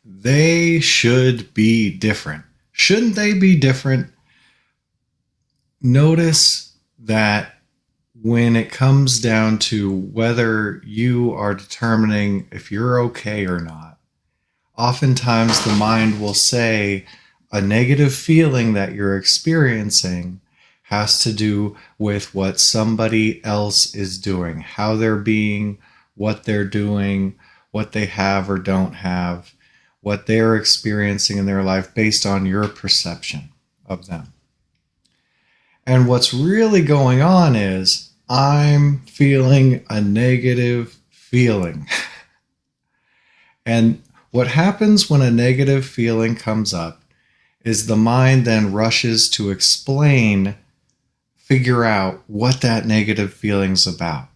they should be different. Shouldn't they be different? Notice that when it comes down to whether you are determining if you're okay or not, oftentimes the mind will say a negative feeling that you're experiencing has to do with what somebody else is doing, how they're being, what they're doing, what they have or don't have, what they're experiencing in their life based on your perception of them. And what's really going on is I'm feeling a negative feeling. And what happens when a negative feeling comes up is the mind then rushes to figure out what that negative feeling's about.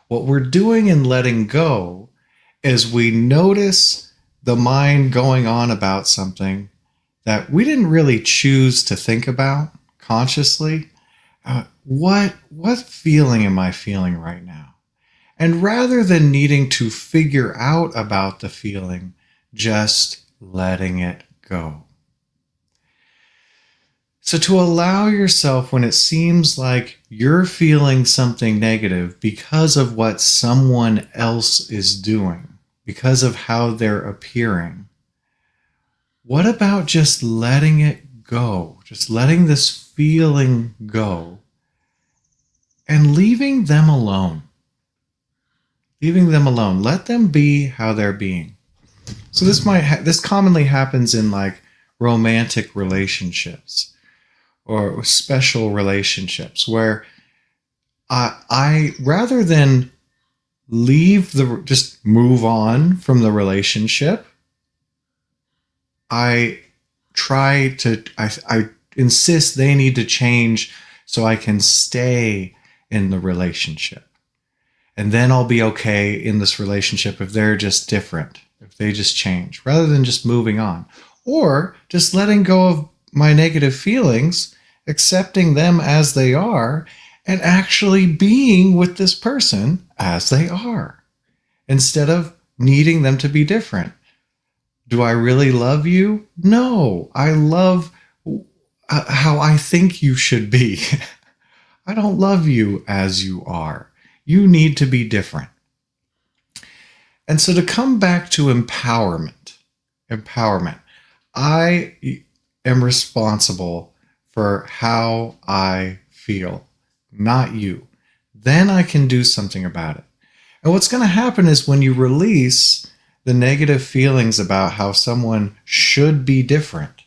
What we're doing in letting go is we notice the mind going on about something that we didn't really choose to think about consciously. What feeling am I feeling right now? And rather than needing to figure out about the feeling, just letting it go. So to allow yourself, when it seems like you're feeling something negative because of what someone else is doing, because of how they're appearing, what about just letting it go? Just letting this feeling go and leaving them alone. Leaving them alone. Let them be how they're being. So this commonly happens in like romantic relationships or special relationships where I rather than just move on from the relationship, I insist they need to change so I can stay in the relationship. And then I'll be okay in this relationship if they're just different, if they just change, rather than just moving on. Or just letting go of my negative feelings, accepting them as they are, and actually being with this person as they are, instead of needing them to be different. Do I really love you? No, I love how I think you should be. I don't love you as you are. You need to be different. And so to come back to empowerment, I am responsible for how I feel, not you. Then I can do something about it. And what's going to happen is when you release the negative feelings about how someone should be different,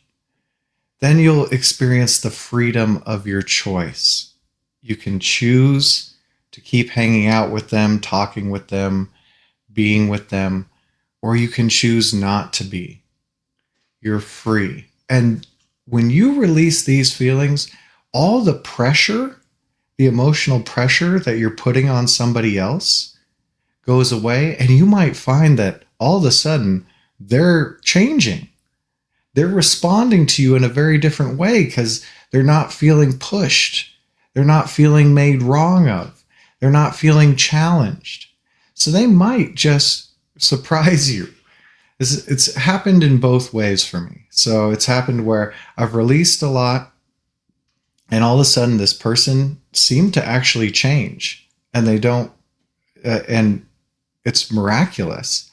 then you'll experience the freedom of your choice. You can choose to keep hanging out with them, talking with them, being with them, or you can choose not to be. You're free. And when you release these feelings, all the pressure, the emotional pressure that you're putting on somebody else goes away, and you might find that all of a sudden they're changing. They're responding to you in a very different way because they're not feeling pushed. They're not feeling made wrong of. They're not feeling challenged. So they might just surprise you. It's happened in both ways for me. So it's happened where I've released a lot and all of a sudden this person seemed to actually change and they don't, and it's miraculous.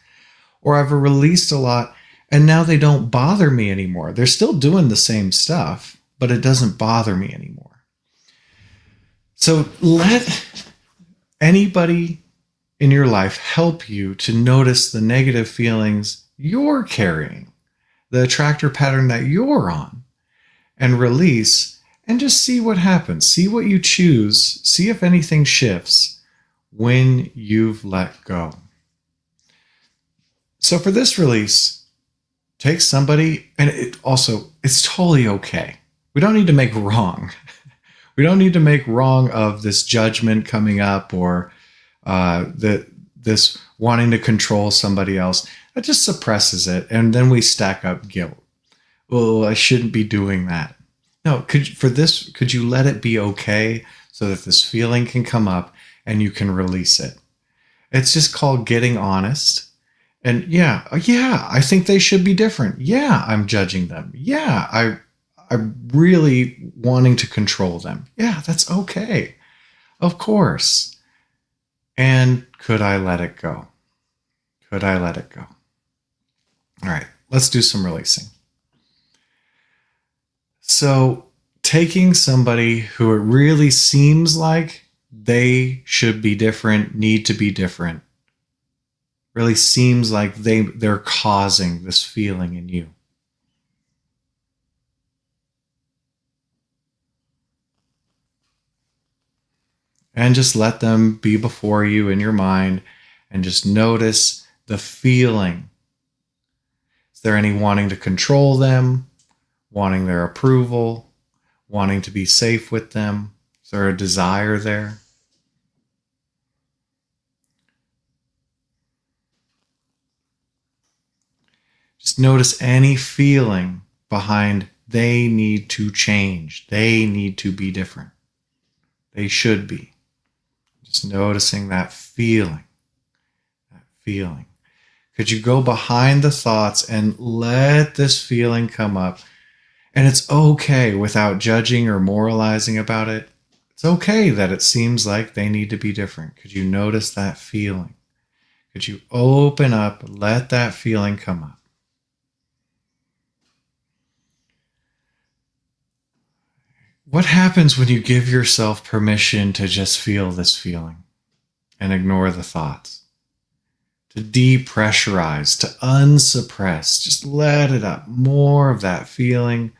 Or I've released a lot and now they don't bother me anymore. They're still doing the same stuff, but it doesn't bother me anymore. So let anybody in your life help you to notice the negative feelings you're carrying, the attractor pattern that you're on, and release, and just see what happens. See what you choose. See if anything shifts when you've let go. So for this release, take somebody, and it's totally okay. We don't need to make wrong. We don't need to make wrong of this judgment coming up or this wanting to control somebody else. That just suppresses it, and then we stack up guilt. Oh, I shouldn't be doing that. No, could you let it be okay so that this feeling can come up and you can release it? It's just called getting honest And I think they should be different. Yeah, I'm judging them. Yeah, I'm really wanting to control them. Yeah, that's okay. Of course. And could I let it go? Could I let it go? All right, let's do some releasing. So, taking somebody who it really seems like they should be different, need to be different, really seems like they're causing this feeling in you. And just let them be before you in your mind and just notice the feeling. Is there any wanting to control them, wanting their approval, wanting to be safe with them? Is there a desire there? Just notice any feeling behind they need to change. They need to be different. They should be. Just noticing that feeling. That feeling. Could you go behind the thoughts and let this feeling come up? And it's okay without judging or moralizing about it. It's okay that it seems like they need to be different. Could you notice that feeling? Could you open up, let that feeling come up? What happens when you give yourself permission to just feel this feeling and ignore the thoughts? To depressurize, to unsuppress, just let it up. More of that feeling.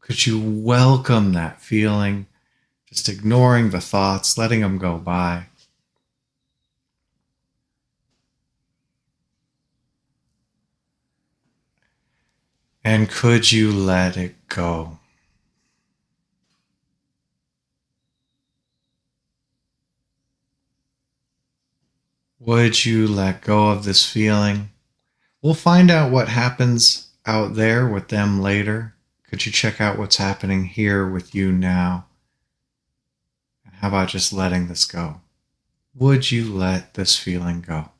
Could you welcome that feeling? Just ignoring the thoughts, letting them go by. And could you let it go? Would you let go of this feeling? We'll find out what happens out there with them later. Could you check out what's happening here with you now? And how about just letting this go? Would you let this feeling go?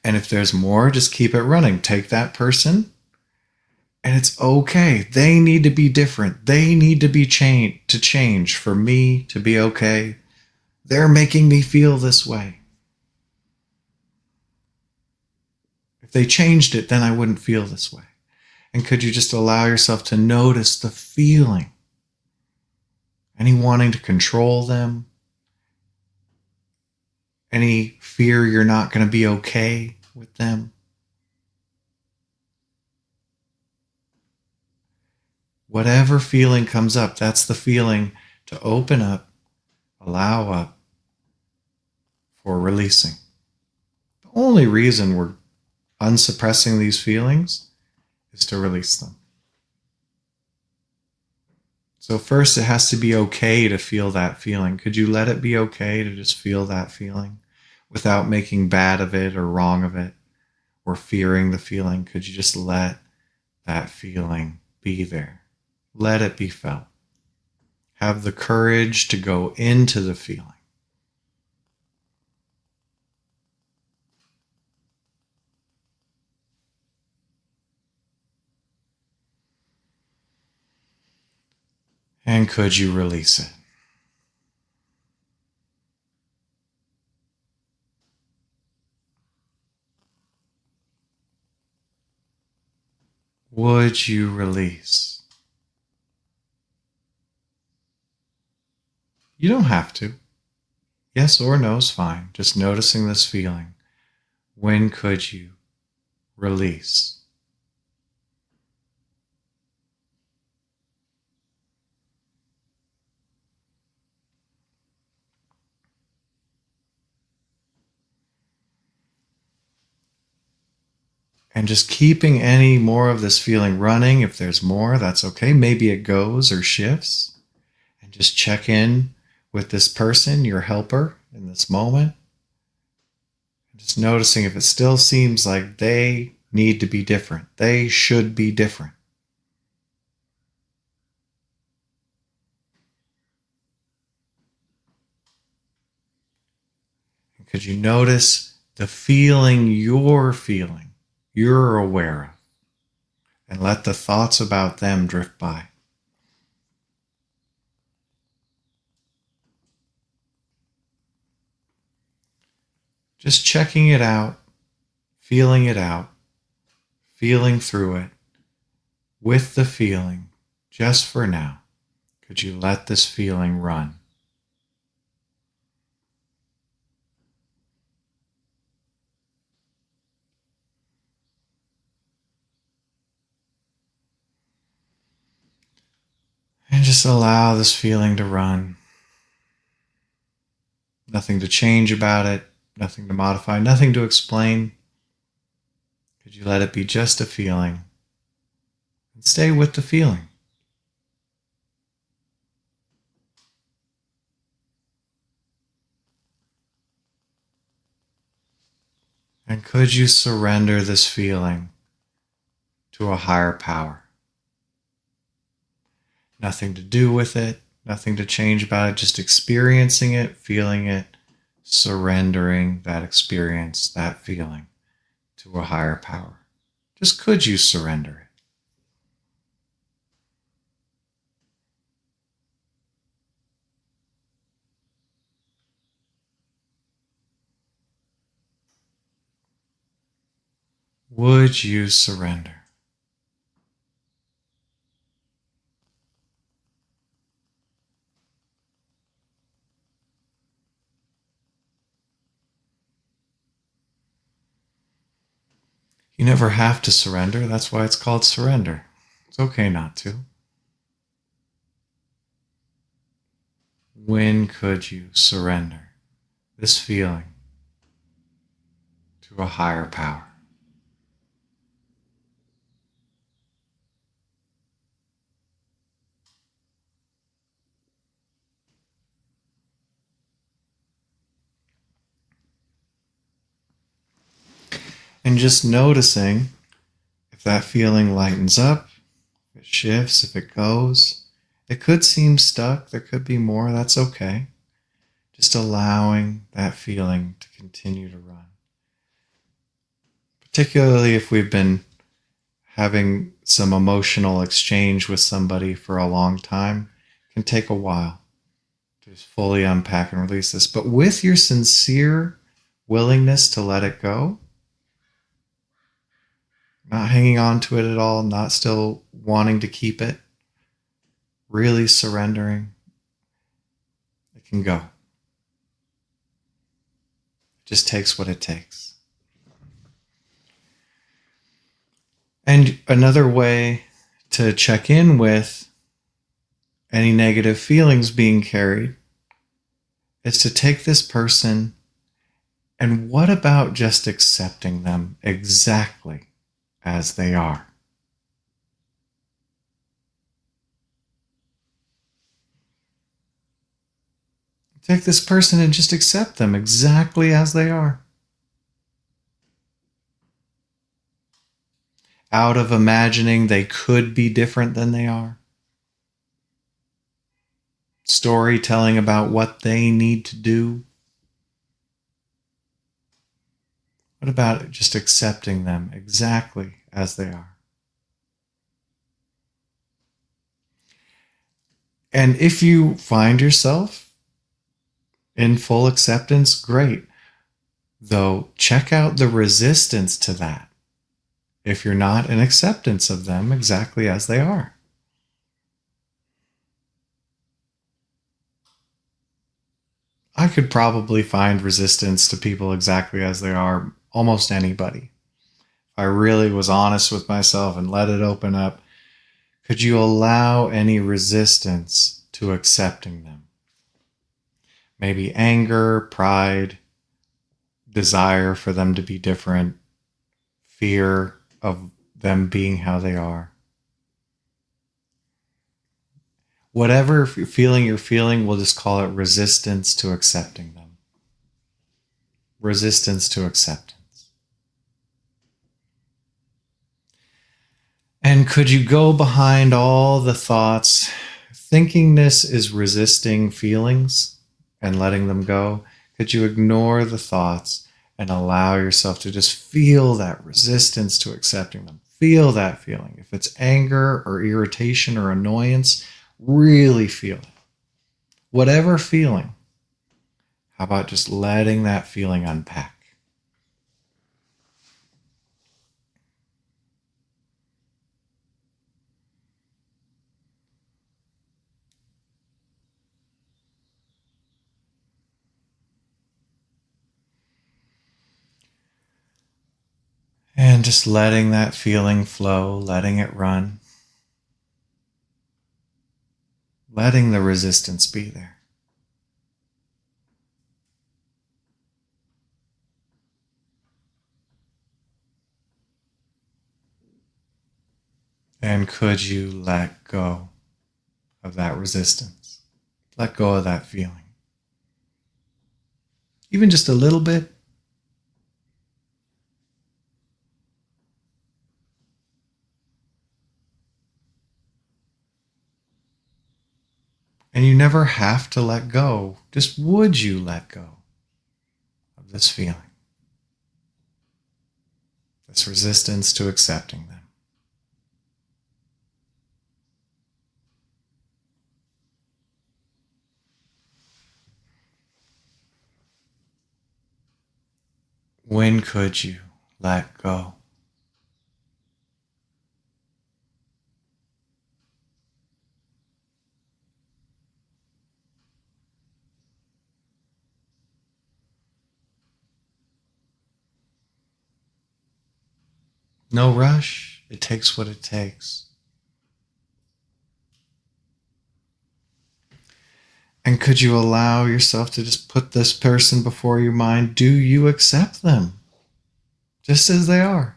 And if there's more, just keep it running. Take that person, and it's okay. They need to be different. They need to be change for me to be okay. They're making me feel this way. If they changed it, then I wouldn't feel this way. And could you just allow yourself to notice the feeling? Any wanting to control them? Any fear you're not going to be okay with them? Whatever feeling comes up, that's the feeling to open up, allow up for releasing. The only reason we're unsuppressing these feelings is to release them. So first, it has to be okay to feel that feeling. Could you let it be okay to just feel that feeling without making bad of it or wrong of it or fearing the feeling? Could you just let that feeling be there? Let it be felt. Have the courage to go into the feeling. And could you release it? Would you release? You don't have to. Yes or no is fine. Just noticing this feeling. When could you release? And just keeping any more of this feeling running. If there's more, that's okay. Maybe it goes or shifts. And just check in with this person, your helper, in this moment. And just noticing if it still seems like they need to be different. They should be different. Could you notice the feeling you're aware of, and let the thoughts about them drift by? Just checking it out, feeling through it with the feeling just for now. Could you let this feeling run? And just allow this feeling to run. Nothing to change about it, nothing to modify, nothing to explain. Could you let it be just a feeling and stay with the feeling? And could you surrender this feeling to a higher power? Nothing to do with it, nothing to change about it, just experiencing it, feeling it, surrendering that experience, that feeling to a higher power. Just could you surrender it? Would you surrender? You never have to surrender. That's why it's called surrender. It's okay not to. When could you surrender this feeling to a higher power? And just noticing if that feeling lightens up, if it shifts, if it goes. It could seem stuck. There could be more. That's okay. Just allowing that feeling to continue to run. Particularly if we've been having some emotional exchange with somebody for a long time, it can take a while to just fully unpack and release this. But with your sincere willingness to let it go, not hanging on to it at all, not still wanting to keep it, really surrendering, it can go. It just takes what it takes. And another way to check in with any negative feelings being carried is to take this person and what about just accepting them exactly as they are? Take this person and just accept them exactly as they are. Out of imagining they could be different than they are. Storytelling about what they need to do. What about just accepting them exactly as they are? And if you find yourself in full acceptance, great. Though, check out the resistance to that if you're not in acceptance of them exactly as they are. I could probably find resistance to people exactly as they are, almost anybody. If I really was honest with myself and let it open up, could you allow any resistance to accepting them? Maybe anger, pride, desire for them to be different, fear of them being how they are. Whatever feeling you're feeling, we'll just call it resistance to accepting them. Resistance to acceptance. And could you go behind all the thoughts? Thinkingness is resisting feelings and letting them go. Could you ignore the thoughts and allow yourself to just feel that resistance to accepting them? Feel that feeling. If it's anger or irritation or annoyance, really feel it. Whatever feeling, how about just letting that feeling unpack? And just letting that feeling flow, letting it run, letting the resistance be there. And could you let go of that resistance? Let go of that feeling. Even just a little bit. And you never have to let go. Just would you let go of this feeling? This resistance to accepting them. When could you let go? No rush. It takes what it takes. And could you allow yourself to just put this person before your mind? Do you accept them just as they are?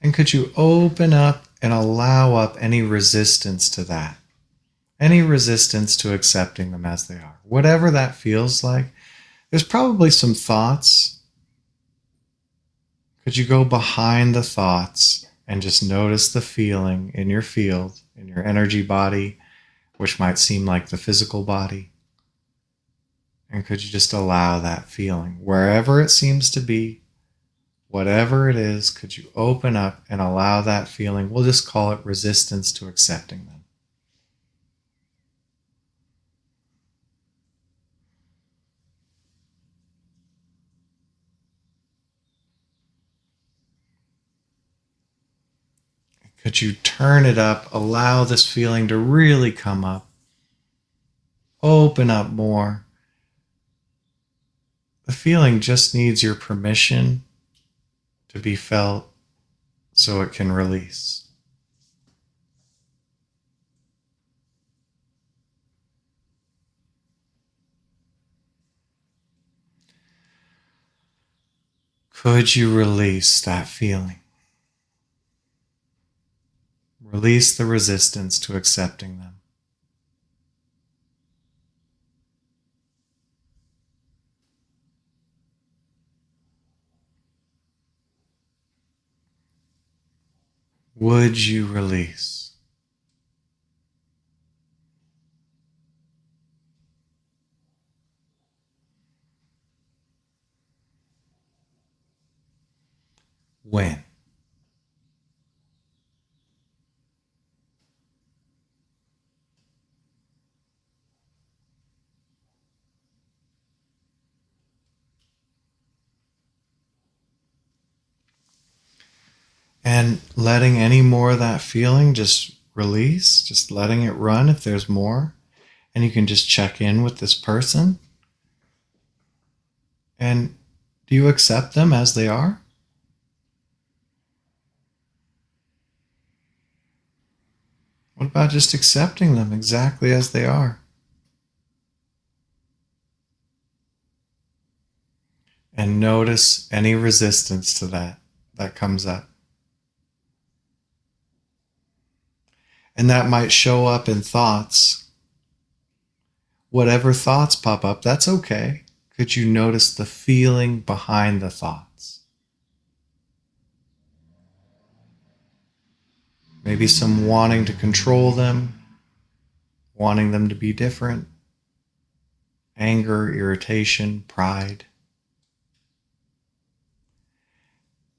And could you open up and allow up any resistance to that? Any resistance to accepting them as they are? Whatever that feels like, there's probably some thoughts. Could you go behind the thoughts and just notice the feeling in your field, in your energy body, which might seem like the physical body? And could you just allow that feeling, wherever it seems to be, whatever it is, could you open up and allow that feeling? We'll just call it resistance to accepting them. Could you turn it up, allow this feeling to really come up, open up more? The feeling just needs your permission to be felt so it can release. Could you release that feeling? Release the resistance to accepting them. Would you release? When? And letting any more of that feeling just release, just letting it run if there's more. And you can just check in with this person. And do you accept them as they are? What about just accepting them exactly as they are? And notice any resistance to that comes up. And that might show up in thoughts. Whatever thoughts pop up, that's okay. Could you notice the feeling behind the thoughts? maybe some wanting to control them, wanting them to be different, anger, irritation, pride.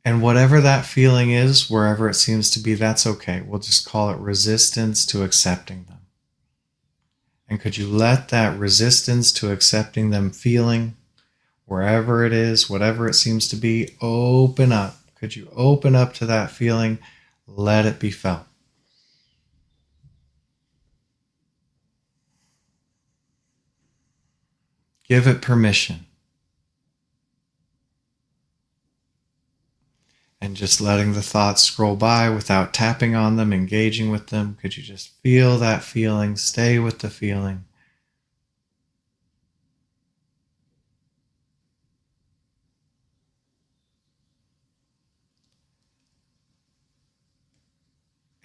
And whatever that feeling is, wherever it seems to be, that's okay. We'll just call it resistance to accepting them. And could you let that resistance to accepting them feeling, wherever it is, whatever it seems to be, open up? Could you open up to that feeling? Let it be felt. Give it permission. And just letting the thoughts scroll by without tapping on them, engaging with them. Could you just feel that feeling? Stay with the feeling.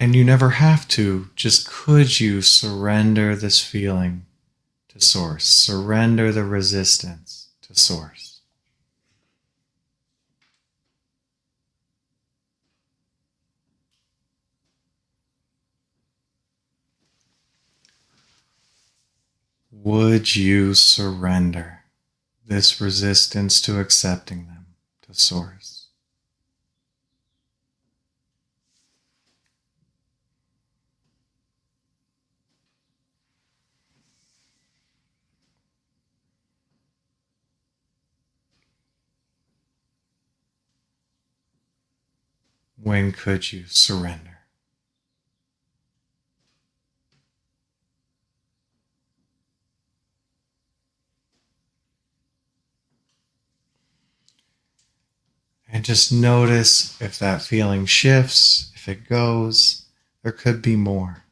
And you never have to. Just could you surrender this feeling to Source? Surrender the resistance to Source. Would you surrender this resistance to accepting them to Source? When could you surrender? And just notice if that feeling shifts, if it goes, there could be more.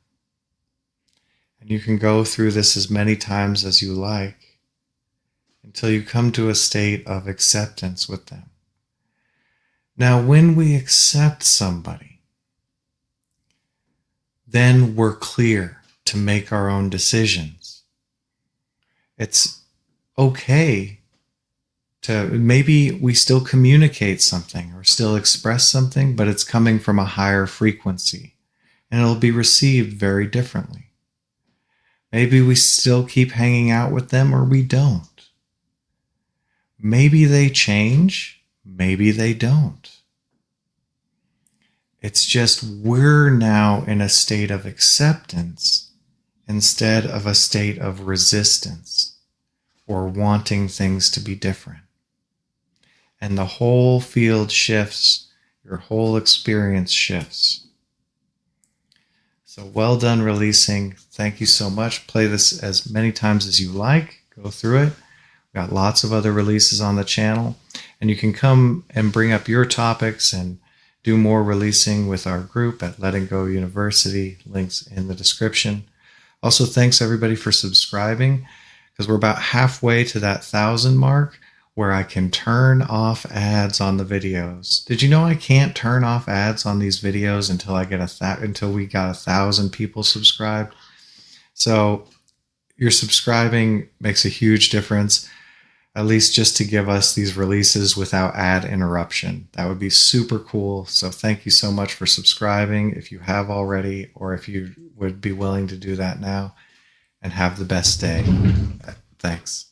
And you can go through this as many times as you like until you come to a state of acceptance with them. Now, when we accept somebody, then we're clear to make our own decisions. It's okay to maybe we still communicate something or still express something, but it's coming from a higher frequency and it'll be received very differently. Maybe we still keep hanging out with them or we don't. Maybe they change, maybe they don't. It's just we're now in a state of acceptance instead of a state of resistance or wanting things to be different. And the whole field shifts, your whole experience shifts. So well done releasing. Thank you so much. Play this as many times as you like. Go through it. We've got lots of other releases on the channel. And you can come and bring up your topics and do more releasing with our group at Letting Go University. Links in the description. Also, thanks everybody for subscribing, because we're about halfway to that 1,000 mark where I can turn off ads on the videos. Did you know I can't turn off ads on these videos until I get until we got 1,000 people subscribed? So your subscribing makes a huge difference, at least just to give us these releases without ad interruption. That would be super cool. So thank you so much for subscribing if you have already, or if you would be willing to do that now, and have the best day. Thanks.